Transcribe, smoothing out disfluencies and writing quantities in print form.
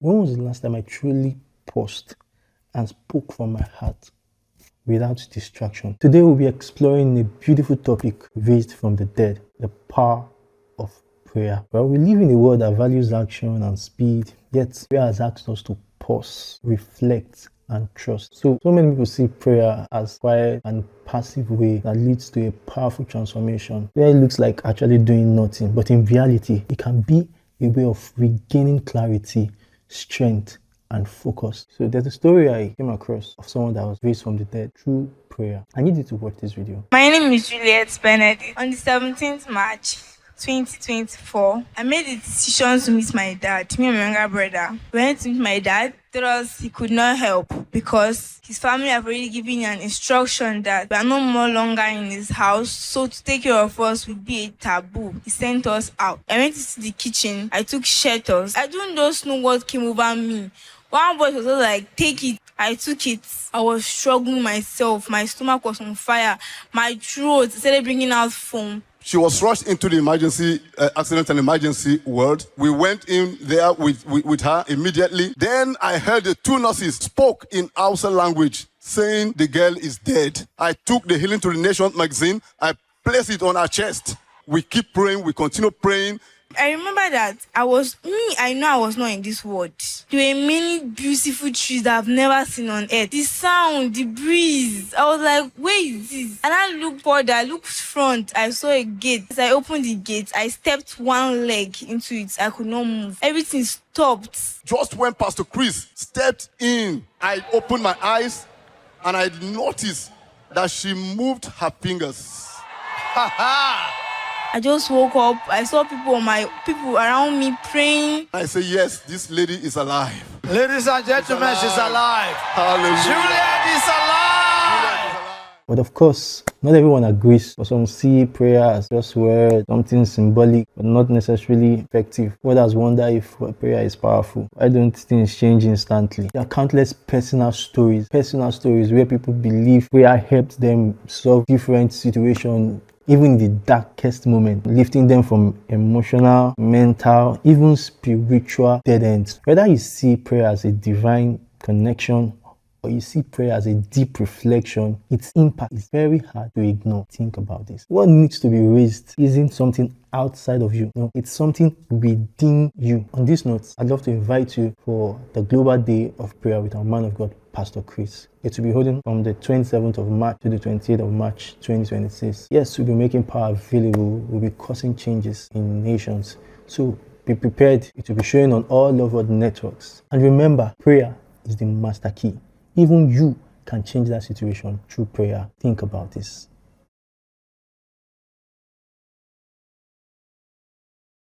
When was the last time I truly paused and spoke from my heart without distraction? Today we'll be exploring a beautiful topic raised from the dead, the power of prayer. Well, we live in a world that values action and speed, yet prayer has asked us to pause, reflect, and trust. So many people see prayer as quiet and passive way that leads to a powerful transformation, where it looks like actually doing nothing, but in reality, it can be a way of regaining clarity, strength, and focus. So there's a story I came across of someone that was raised from the dead through prayer. I need you to watch this video. My name is Juliet Benedict. On the 17th March 2024, I made the decision to meet my dad, me and my younger brother. We went to meet my dad. Told us he could not help because his family have already given an instruction that we are no more longer in his house, so to take care of us would be a taboo. He sent us out. I went into the kitchen. I took shelters. I don't just know what came over me. One boy was like, take it. I took it. I was struggling myself. My stomach was on fire. My throat started bringing out foam. She was rushed into the emergency accident and emergency ward. We went in there with her immediately. Then I heard the two nurses spoke in Hausa language saying the girl is dead. I took the Healing to the Nation magazine. I placed it on her chest. We keep praying. We continue praying. I remember that I know I was not in this world. There were many beautiful trees that I've never seen on earth. The sound, the breeze. I was like, where is this? And I looked forward, I looked front, I saw a gate. As I opened the gate, I stepped one leg into it. I could not move. Everything stopped. Just when Pastor Chris stepped in, I opened my eyes and I noticed that she moved her fingers. I just woke up. I saw people around me praying. I say, yes, this lady is alive. Ladies and gentlemen, she's alive. Hallelujah. Juliet is alive. But of course, not everyone agrees. For some see prayer as just word, something symbolic, but not necessarily effective. Others wonder if prayer is powerful. Why don't things change instantly? There are countless personal stories where people believe prayer helped them solve different situations, even in the darkest moment, lifting them from emotional, mental, even spiritual dead ends. Whether you see prayer as a divine connection or you see prayer as a deep reflection, its impact is very hard to ignore. Think about this. What needs to be raised isn't something outside of you. No, it's something within you. On this note, I'd love to invite you for the Global Day of Prayer with our man of God, Pastor Chris. It will be holding from the 27th of March to the 28th of March 2026. Yes, we'll be making power available. We'll be causing changes in nations. So be prepared. It will be showing on all Love Word networks. And remember, prayer is the master key. Even you can change that situation through prayer. Think about this.